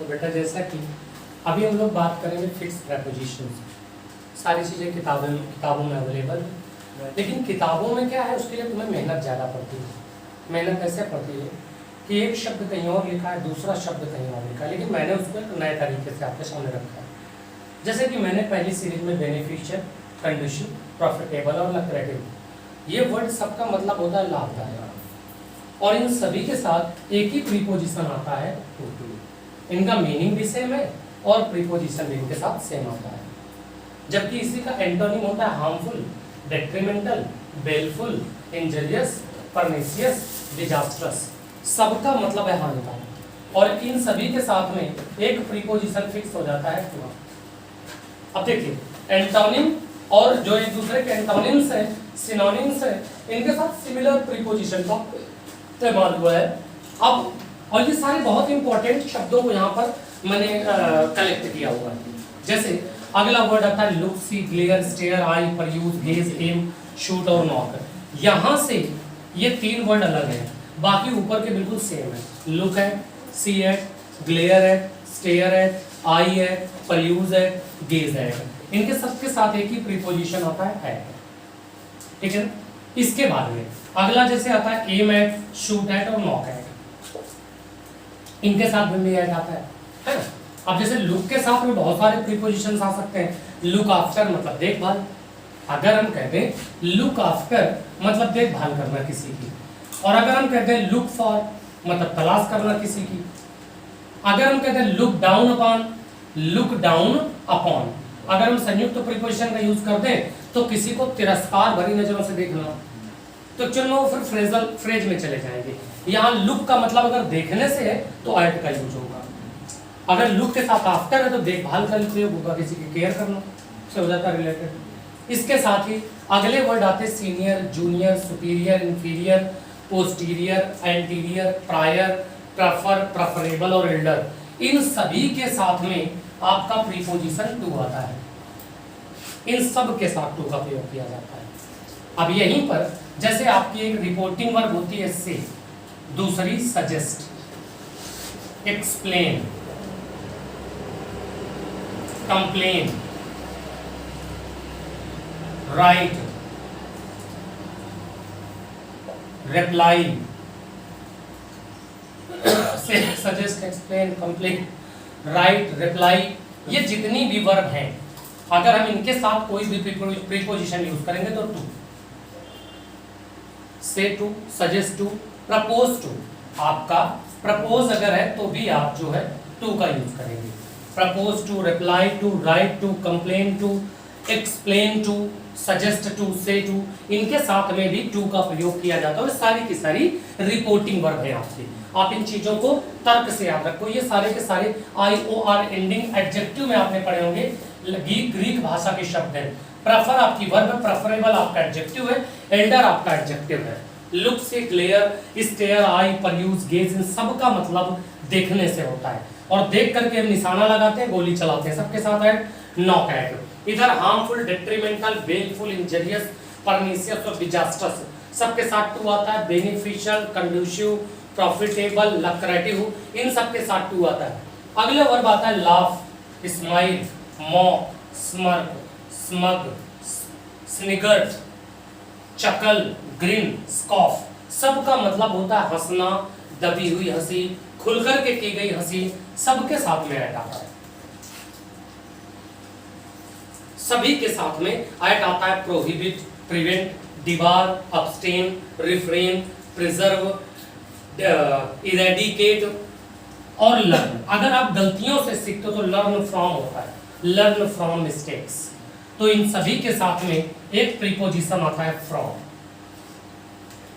बेटा जैसा कि अभी हम लोग बात करेंगे फिक्स प्रेपोजिशंस। सारी चीज़ें किताबों में अवेलेबल है, लेकिन किताबों में क्या है, उसके लिए तुम्हें मेहनत ज़्यादा पड़ती है। मेहनत कैसे पड़ती है कि एक शब्द कहीं और लिखा है, दूसरा शब्द कहीं और लिखा है, लेकिन मैंने उसको एक नए तरीके से आपके सामने रखा है। जैसे कि मैंने पहली सीरीज में बेनिफिशियल, कंडीशन, प्रॉफिटेबल और लक्रेटिव, ये वर्ड सबका मतलब होता है लाभदायक, और इन सभी के साथ एक ही प्रीपोजिशन आता है टू। इनका मीनिंग भी सेम है और प्रीपोजिशन भी इनके साथ सेम आता है। जबकि इसी का एंटोनिम होता है harmful, detrimental, baleful, injurious, pernicious, disastrous. सबका मतलब है हानिकारक, और इन सभी के साथ में एक प्रीपोजिशन फिक्स हो जाता है टू। अब देखिए, एंटोनिम और जो एक दूसरे के एंटोनिम्स हैं, सिनोनिम्स हैं, इनके साथ सिमिलर प्रीपोजिशन का इस्तेमाल हुआ है। अब और ये सारे बहुत इंपॉर्टेंट शब्दों को यहाँ पर मैंने कलेक्ट किया हुआ है। जैसे अगला वर्ड आता है लुक, सी, ग्लेयर, स्टेयर, आई, परयूज, गेज, एम, शूट और नॉक। यहाँ से ये तीन वर्ड अलग हैं, बाकी ऊपर के बिल्कुल सेम है। लुक है, सी है, ग्लेयर है, स्टेयर है, आई है, परयूज है, गेज है। इनके सबके साथ एक ही प्रीपोजिशन होता है। ठीक है ना। इसके बाद में अगला जैसे आता है एम एट, शूट एट और नॉक एट, इनके साथ भी एट आता है ना। अब जैसे लुक के साथ में बहुत सारे प्रीपोजिशंस आ सकते हैं। लुक आफ्टर मतलब देखभाल, अगर हम कहते हैं लुक आफ्टर मतलब देखभाल करना किसी की, और अगर हम कहते हैं लुक फॉर मतलब तलाश करना किसी की, अगर हम कहते हैं look down upon, look down upon, अगर हम संयुक्त प्रीपोजिशन का यूज करते हैं तो किसी को तिरस्कार भरी नजरों से देखना, तो चलो फिर फ्रेजल फ्रेज में चले जाएंगे। यहाँ लुक का मतलब अगर देखने से है तो एट का यूज होगा, अगर लुक के साथ आफ्टर है तो देखभाल का उपयोग होगा, किसी की केयर करना से हो जाता है रिलेटेड। इसके साथ ही अगले वर्ड आते हैं senior, junior, superior, inferior, posterior, anterior, prior, prefer, preferable और एल्डर। इन सभी के साथ में आपका प्रीपोजिशन टू आता है। इन सब के साथ टू का प्रयोग किया जाता है। अब यहीं पर जैसे आपकी एक रिपोर्टिंग वर्ब होती है से, दूसरी suggest, explain, complain, write, reply, से, suggest, explain, complain, write, reply, ये जितनी भी वर्ब हैं, अगर हम इनके साथ कोई भी प्रीपोजिशन यूज करेंगे तो to, say to, suggest to, propose to. आपका प्रपोज अगर है तो भी आप जो है टू का यूज करेंगे। Propose to, reply to, write to, complain to, explain to, suggest to, say to, इनके साथ में भी टू का प्रयोग किया जाता है। सारी की सारी रिपोर्टिंग वर्ब है आपकी। आप इन चीजों को तर्क से याद रखो। ये सारे के सारे IOR एंडिंग एडजेक्टिव में आपने पढ़े होंगे, ग्रीक भाषा के शब्द हैं। प्रेफर आपकी वर्ब है, प्रेफरेबल आपका एडजेक्टिव है, एल्डर आपका एडजेक्टिव है। लुक से ग्लेयर, स्टेयर, आई, परयूज, गेज, इन सब का मतलब देखने से होता है, और देख करके हम निशाना लगाते हैं, गोली चलाते हैं। सबके साथ है नॉक एट। इधर harmful, detrimental, baleful, injurious, pernicious और डिजास्टर्स, सबके साथ टू आता है। बेनिफिशियल, कंड्यूसिव, प्रॉफिटेबल, लक्रेटिव, इन सबके साथ टू आता है। अगले वर्ब आता है laugh, smile, mock, smirk, smug, snigger, chuckle, grin, scoff, सबका मतलब होता है हंसना, दबी हुई हंसी, खुलकर के की गई हंसी, सबके साथ में ऐड आता है। सभी के साथ में ऐड आता है prohibit, prevent, debar, abstain, refrain, preserve, eradicate और लर्न। अगर आप गलतियों से सीखते हो तो लर्न फ्रॉम होता है, लर्न फ्रॉम मिस्टेक्स। तो इन सभी के साथ में एक प्रीपोजिशन आता है फ्रॉम।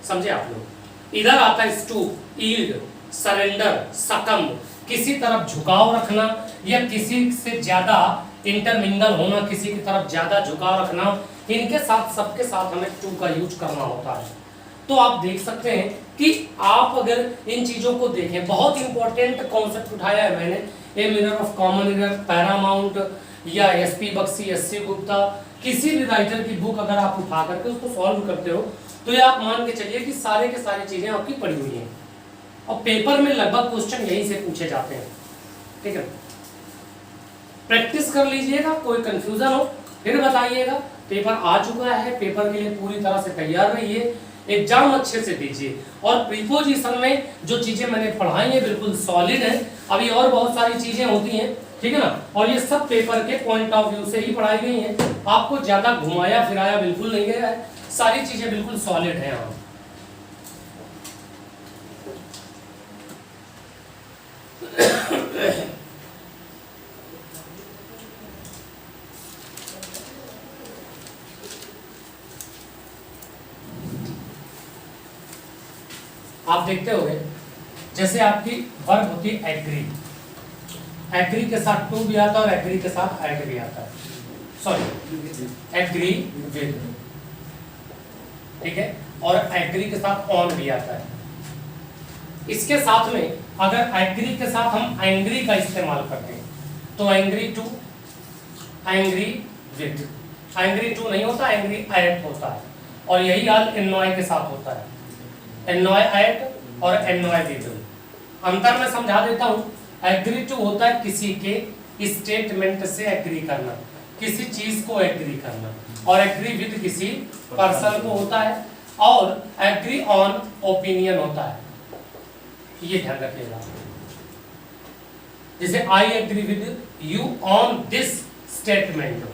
समझे आप लोग। इधर आता है स्टूप, ईल्ड, सरेंडर, सकम, किसी तरफ झुकाव रखना या किसी से ज्यादा इंटरमिंगल होना, किसी की तरफ ज्यादा झुकाव रखना, इनके साथ सबके साथ हमें टू का यूज करना होता है। तो आप देख सकते हैं कि आप अगर इन चीजों को देखें, बहुत इंपॉर्टेंट कॉन्सेप्ट उठाया है मैंने। A mirror of common error, Paramount या SP बख्शी, SC गुप्ता, किसी भी राइटर की बुक अगर आप उठा करके उसको सॉल्व करते हो तो ये आप मान के चलिए कि सारे के सारी चीजें आपकी पड़ी हुई हैं, और पेपर में लगभग क्वेश्चन यहीं से पूछे जाते हैं। ठीक है, प्रैक्टिस कर लीजिएगा, कोई कंफ्यूजन हो फिर बताइएगा। पेपर आ चुका है, पेपर के लिए पूरी तरह से तैयार रहिए, एग्जाम अच्छे से दीजिए। और प्रीपोजिशन में जो चीजें मैंने पढ़ाई है बिल्कुल सॉलिड है, अभी और बहुत सारी चीजें होती हैं, ठीक है ना, और ये सब पेपर के पॉइंट ऑफ व्यू से ही पढ़ाई गई हैं, आपको ज्यादा घुमाया फिराया बिल्कुल नहीं गया है, सारी चीजें बिल्कुल सॉलिड है यहाँ। आप देखते होंगे जैसे आपकी वर्ब होती है एग्री, एग्री के साथ टू भी आता है और एग्री के साथ एट भी आता है, सॉरी एग्री विद, ठीक है, और एग्री के साथ ऑन भी आता है। इसके साथ में अगर एग्री के साथ हम एंग्री का इस्तेमाल करते हैं तो angry to, angry with, angry to नहीं होता, एंग्री एट होता है। और यही हाल एनॉय के साथ होता है, एनॉय एट और एनॉय विद। अंतर मैं समझा देता हूं, एग्री टू होता है किसी के स्टेटमेंट से एग्री करना, किसी चीज को एग्री करना, और एग्री विद किसी पर्सन को होता है, और एग्री ऑन ओपिनियन होता है, ये ध्यान रखिएगा। जैसे I agree with you on this statement.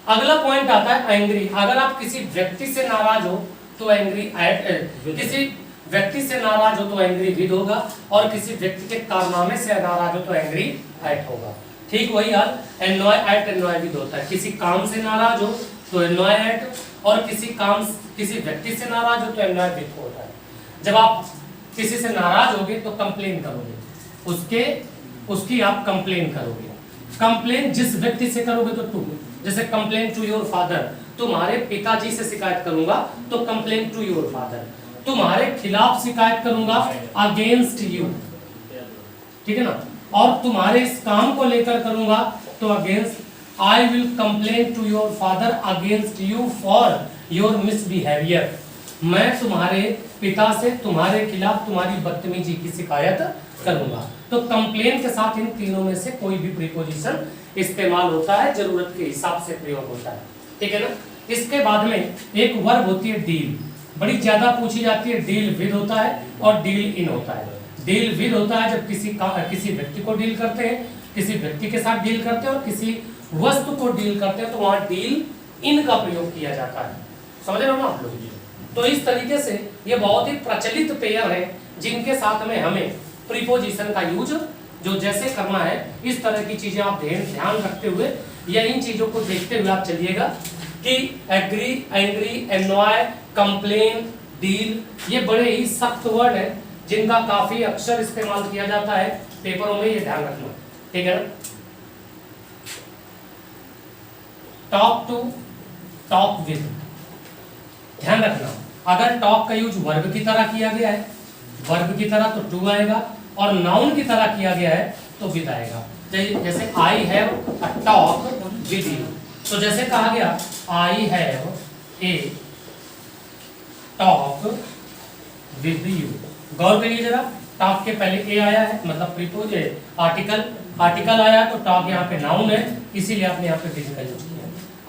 अगला पॉइंट आता है एंग्री, अगर आप किसी व्यक्ति से नाराज हो तो एंग्री एट, किसी व्यक्ति से नाराज हो तो एंग्री विद होगा, और किसी व्यक्ति के कारनामे से नाराज हो तो एंग्री एट होगा। ठीक वही हाल एनॉय एट एनॉय विद होता है, किसी काम से नाराज हो तो एनॉय एट, और किसी व्यक्ति से नाराज हो तो एनॉय विद होता है। जब आप किसी से नाराज होगे तो कंप्लेन करोगे, उसकी आप कंप्लेन करोगे। कंप्लेन जिस व्यक्ति से करोगे तो टू, जैसे कंप्लेन टू योर फादर, तुम्हारे पिताजी से शिकायत करूंगा तो कंप्लेन टू योर फादर, तुम्हारे खिलाफ शिकायत करूंगा अगेंस्ट यू, ठीक है ना, और तुम्हारे इस काम को लेकर करूंगा तो against, I will complain to your father against you for your misbehaviour, मैं तुम्हारे पिता से तुम्हारे खिलाफ तुम्हारी बदतमीजी की शिकायत करूंगा। तो कंप्लेन के साथ इन तीनों में से कोई भी प्रीपोजिशन इस्तेमाल होता है, जरूरत के हिसाब से प्रयोग होता है, ठीक है ना। इसके बाद में एक वर्ब होती है डील, बड़ी ज्यादा पूछी जाती है, डील विद होता है और डील इन होता है। डील विद होता है जब किसी व्यक्ति को डील करते हैं, किसी व्यक्ति के साथ डील करते हैं, और किसी वस्तु को डील करते हैं तो वहां डील इन का प्रयोग किया जाता है, समझ रहे हो ना आप लोग। तो इस तरीके से ये बहुत ही प्रचलित पेयर है जिनके साथ में हमें प्रीपोजिशन का यूज जो जैसे करना है, इस तरह की चीजें आप ध्यान रखते हुए या इन चीजों को देखते हुए आप चलिएगा कि agree, angry, annoy, complain, deal, ये बड़े ही सख्त वर्ड हैं जिनका काफी अक्सर इस्तेमाल किया जाता है पेपरों में, ये ध्यान रखना, ठीक है ना। टॉक टू, टॉक विद, ध्यान रखना, अगर टॉक का यूज वर्ब की तरह किया गया है, वर्ब की तरह तो टू आएगा, और नाउन की तरह किया गया है तो विद आएगा। जैसे I have a talk with you, तो जैसे कहा गया I have a talk with you, गौर करिए जरा, टॉक के पहले ए आया है, मतलब प्रीपोज आर्टिकल आया, तो टॉक यहाँ पे नाउन है, इसीलिए आपने यहाँ पे विद का यूज किया।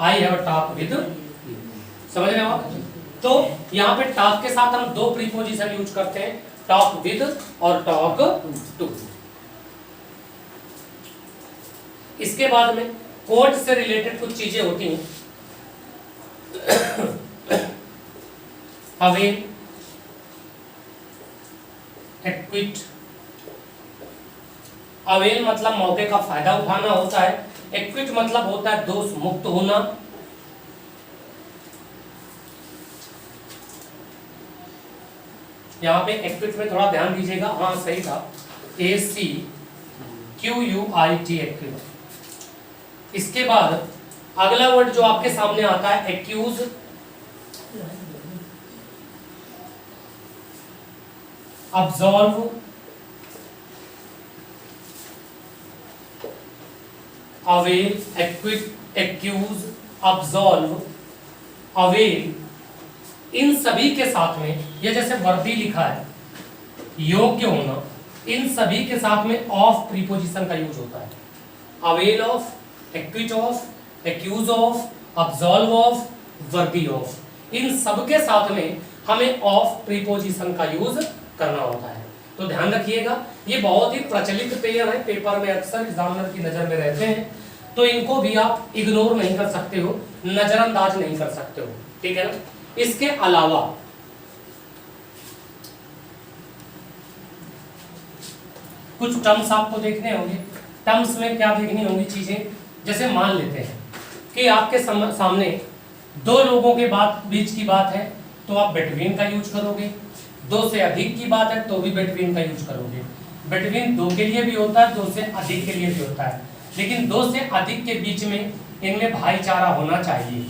आई हैव अ टॉक विद, समझ रहे हो आप। तो यहाँ पे टॉक के साथ हम दो प्रीपोजिशन यूज करते हैं, टॉक विद और टॉक टू। इसके बाद में कोर्ट से रिलेटेड कुछ चीजें होती हैं, अवेल, एक्विट। अवेल मतलब मौके का फायदा उठाना होता है, एक्विट मतलब होता है दोष मुक्त होना, यहाँ पे एक्विट में थोड़ा ध्यान दीजिएगा, हाँ सही था, ACQUIT एक्विट। इसके बाद अगला वर्ड जो आपके सामने आता है accuse, absolve, avail, acquit, accuse, absolve, avail, इन सभी के साथ में ये जैसे वर्दी लिखा है, योग्य होना, इन सभी के साथ में ऑफ प्रीपोजिशन का यूज होता है। Avail of, acquit of, accuse of, absolve of, worthy of, इन सब के साथ में हमें ऑफ प्रीपोजिशन का यूज करना होता है। तो ध्यान रखिएगा, ये बहुत ही प्रचलित पेयर है, पेपर में अक्सर एग्जामिनर की नजर में रहते हैं, तो इनको भी आप इग्नोर नहीं कर सकते हो, नजरअंदाज नहीं कर सकते हो, ठीक है ना। इसके अलावा कुछ टर्म्स आपको देखने होंगे। टर्म्स में क्या देखनी होंगी चीजें, जैसे मान लेते हैं कि आपके सामने दो लोगों के बीच की बात है तो आप बिटवीन का यूज करोगे, दो से अधिक की बात है तो भी बिटवीन का यूज करोगे। बिटवीन दो के लिए भी होता है, दो से अधिक के लिए भी होता है, लेकिन दो से अधिक के बीच में इनमें भाईचारा होना चाहिए।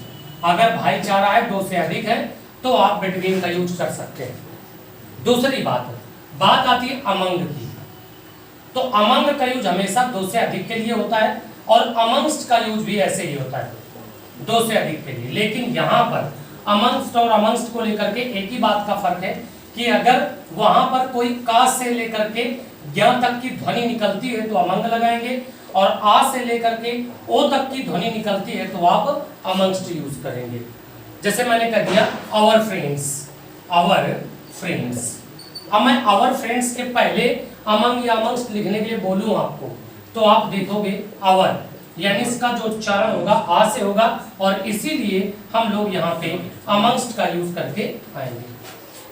अगर भाईचारा है, दो से अधिक है, तो आप बिटवीन का यूज कर सकते हैं। दूसरी बात आती है अमंग की, तो अमंग का यूज हमेशा दो से अधिक के लिए होता है और अमंगस्ट का यूज भी ऐसे ही होता है, दो से अधिक के लिए। लेकिन यहाँ पर अमंगस्ट और अमंगस्ट को लेकर के एक ही बात का फर्क है कि अगर वहां पर कोई का से लेकर के ज्ञ तक की ध्वनि निकलती है तो अमंग लगाएंगे, और आ से लेकर के ओ तक की ध्वनि निकलती है तो आप अमंगस्ट यूज करेंगे। जैसे मैंने कह दिया आवर फ्रेंड्स, आवर फ्रेंड्स। अब मैं आवर फ्रेंड्स के पहले अमंग या अमंगस्ट लिखने के लिए बोलूं आपको, तो आप देखोगे आवर, यानी इसका जो उच्चारण होगा आ से होगा, और इसीलिए हम लोग यहाँ पे अमंगस्ट का यूज करके आएंगे,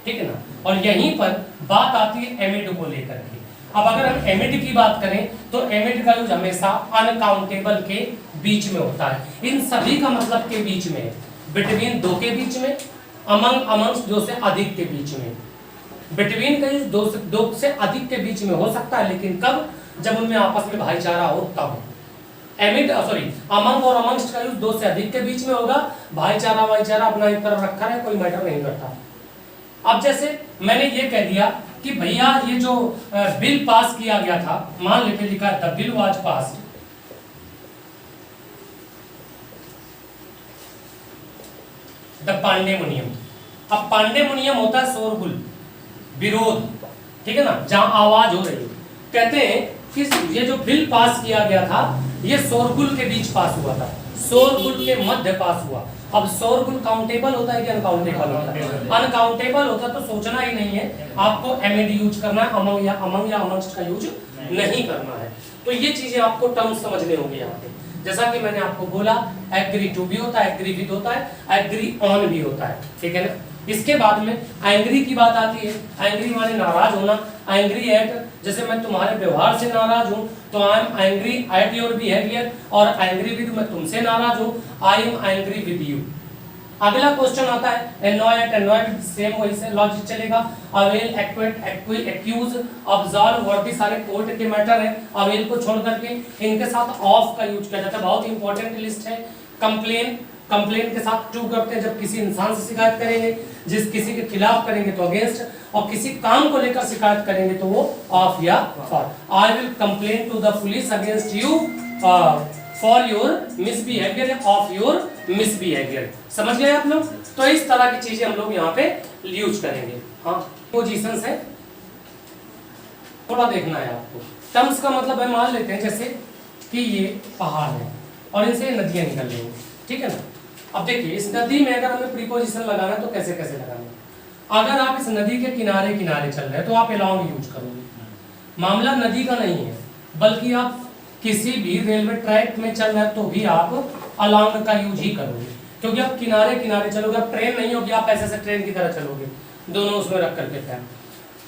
ठीक है ना। और यहीं पर बात आती है एमिड को लेकर के। अब अगर हम एमिड की बात करें तो एमिड का यूज हमेशा अनकाउंटेबल के बीच में होता है। इन सभी का मतलब के बीच में, बिटवीन दो के बीच में, अमंग अमंगस्ट दो से अधिक के बीच में। बिटवीन का यूज दो से अधिक के बीच में हो सकता है, लेकिन कब, जब उनमें आपस में भाईचारा हो तब। अमंग और अमंगस्ट का यूज दो से अधिक के बीच में होगा, भाईचारा अपना एक तरफ रखा है, कोई मैटर नहीं करता। अब जैसे मैंने ये कह दिया कि भैया ये जो बिल पास किया गया था, मान लेते लिखा the bill was passed, the pandemonium. अब पांडेमुनियम होता है शोरगुल, विरोध, ठीक है ना, जहां आवाज हो रही है। कहते हैं कि ये जो बिल पास किया गया था ये शोरगुल के बीच पास हुआ था, शोरगुल के मध्य पास हुआ। अब शोरगुल काउंटेबल होता है कि अनकाउंटेबल होता है? अनकाउंटेबल होता तो सोचना ही नहीं है, आपको एमएड यूज करना है, अमंग या अमंगस्ट का यूज नहीं करना है। तो ये चीजें आपको टर्म्स समझने होंगे यहाँ पे। जैसा कि मैंने आपको बोला, एग्री टू भी होता है, एग्री विद होता है, एग्री ऑन भी होता है, ठीक है ना। इसके बाद में एंग्री की बात आती है। एंग्री माने नाराज होना, एंग्री एट, जैसे मैं तुम्हारे व्यवहार से नाराज हूं तो I am angry at your behaviour, और एंग्री विद, मैं तुमसे नाराज हूं, I am angry with you. अगला क्वेश्चन आता है एनॉयड, एनॉयड सेम वही से लॉजिक चलेगा। अवेल, एक्विट, एक्यूज, अब्सॉल्व, वर्दी सारे कोर्ट के मैटर है। अवेल को छोड़ करके इनके साथ ऑफ का यूज किया जाता है, बहुत इंपॉर्टेंट लिस्ट है। कंप्लेन, कंप्लेन के साथ टू करते हैं जब किसी इंसान से शिकायत करेंगे, जिस किसी के खिलाफ करेंगे तो अगेंस्ट, और किसी काम को लेकर शिकायत करेंगे तो वो ऑफ या for. I will complain to the police against you for your misbehaviour, of your misbehaviour. समझ गए आप लोग? तो इस तरह की चीजें हम लोग यहाँ पे यूज करेंगे। हाँ, पोजीशंस है, थोड़ा देखना है आपको। टर्म्स का मतलब है, मान लेते हैं जैसे कि ये पहाड़ है और इनसे नदियां निकल रही हैं, ठीक है ना। अब देखिए इस नदी में अगर हमें प्रीपोजिशन लगाना है तो कैसे कैसे लगाना है। अगर आप इस नदी के किनारे किनारे चल रहे हैं तो आप अलोंग यूज करोगे। मामला नदी का नहीं है, बल्कि आप किसी भी रेलवे ट्रैक में चल रहे हैं तो भी आप अलोंग का यूज ही करोगे, क्योंकि आप किनारे किनारे चलोगे। आप ट्रेन नहीं होगी, आप ऐसे से ट्रेन की तरह चलोगे, दोनों उसमें रख करके पैर,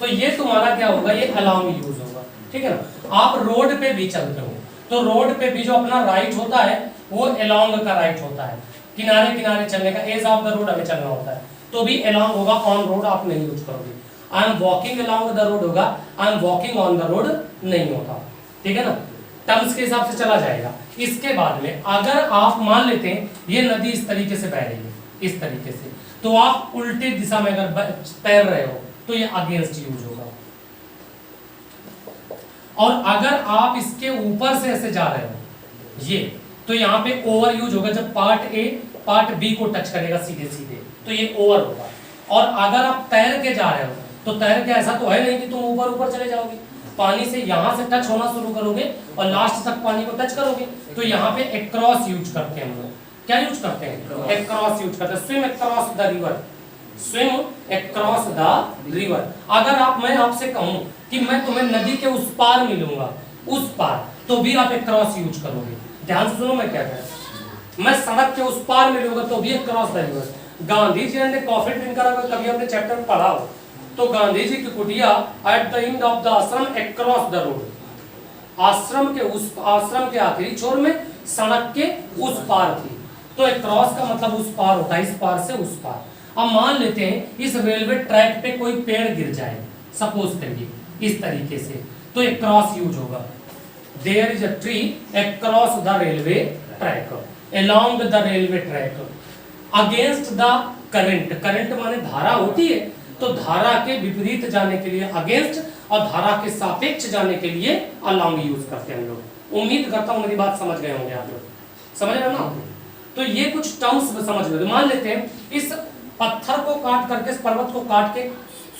तो ये तुम्हारा क्या होगा, ये अलोंग यूज होगा, ठीक है ना। आप रोड पे भी चलते हो तो रोड पे भी जो अपना राइट होता है वो अलोंग का राइट होता है, किनारे किनारे चलने का, एज ऑफ द रोड हमें चलना होता है तो भी अलोंग होगा, ऑन रोड आप नहीं यूज करोगे। I am walking along the road होगा, I am walking on the road नहीं होता, ठीक है ना। टर्म्स के हिसाब से चला जाएगा। इसके बाद में अगर आप मान लेते हैं ये नदी इस तरीके से बह रही है, इस तरीके से, तो आप उल्टी दिशा में अगर तैर रहे हो तो ये अगेंस्ट यूज होगा। और अगर आप इसके ऊपर से ऐसे जा रहे हो ये, तो यहाँ पे ओवर यूज होगा। जब पार्ट ए पार्ट बी को टच करेगा सीधे सीधे तो ये ओवर होगा। और अगर आप तैर के जा रहे हो तो तैर के ऐसा तो है नहीं कि तुम ऊपर ऊपर चले जाओगे, पानी से यहाँ से टच होना शुरू करोगे और लास्ट तक पानी को टच करोगे, तो यहाँ पे अक्रॉस यूज करते हैं हम लोग। क्या यूज करते हैं? अक्रॉस यूज करते हैं। Swim across the river, swim across the river. अगर मैं आपसे कहूं कि मैं तुम्हें नदी के उस पार मिलूंगा, उस पार, तो भी आप अक्रॉस यूज करोगे। ध्यान से सुनो मैं क्या कह रहा हूं। मैं सड़क के उस पार मिलूंगा तो भी across the river. Gandhi ji ने कॉफी ड्रिंक करा, कभी आपने चैप्टर में पढ़ा हो तो गांधी जी की कुटिया at the end of the आश्रम अक्रॉस द रोड, आश्रम के आखिरी छोर में सड़क के उस पार थी। तो अक्रॉस का मतलब उस पार होता है, इस पार से उस पार। अब मान लेते हैं इस रेलवे ट्रैक पे कोई पेड़ गिर जाए, सपोज करिए इस तरीके से, तो अक्रॉस यूज होगा। There is a tree across the railway track, along the railway track, against the current. Current माने धारा होती है, तो धारा के विपरीत जाने के लिए अगेंस्ट और धारा के सापेक्ष जाने के लिए अलोंग यूज करते हैं हम लोग। उम्मीद करता हूं मेरी बात समझ गए होंगे आप लोग, समझ रहे हो ना? तो ये कुछ टर्म्स समझ लो। मान लेते हैं इस पत्थर को काट करके, इस पर्वत को काट के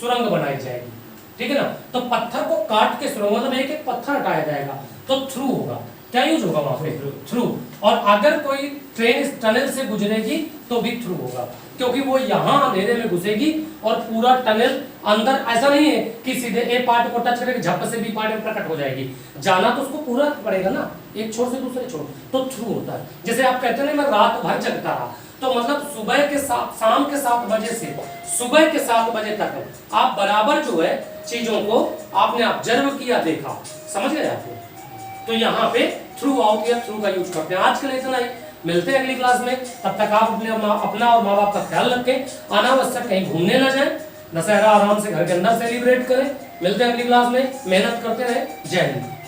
सुरंग बनाई जाएगी, ठीक है ना? तो पत्थर को काट के सुरंग मतलब एक एक पत्थर हटाया जाएगा, तो थ्रू होगा। क्या यूज होगा वहां पे? थ्रू। और अगर कोई ट्रेन इस टनल से गुजरेगी तो भी थ्रू होगा, क्योंकि वो यहाँ अंधेरे में घुसेगी और पूरा टनल अंदर, ऐसा नहीं है कि सीधे ए पार्ट को टच करके झप से बी पार्ट में प्रकट हो जाएगी। जाना तो उसको पूरा पड़ेगा ना, एक छोर से दूसरे छोर, तो थ्रू होता है। जैसे आप कहते हैं मैं रात भर जगता रहा, तो मतलब सुबह के शाम के 7 बजे से सुबह के 7 बजे तक आप बराबर जो है चीजों को आपने ऑब्जर्व किया, देखा, समझ गए आप? तो यहाँ पे थ्रू आउट या थ्रू का यूज करते हैं। आज के लिए इतना ही, मिलते हैं अगली क्लास में। तब तक आप अपना और माँ बाप का ख्याल रखें, अनावश्यक कहीं घूमने ना जाएं, दशहरा आराम से घर के अंदर सेलिब्रेट करें। मिलते हैं अगली क्लास में, मेहनत करते रहे। जय हिंद।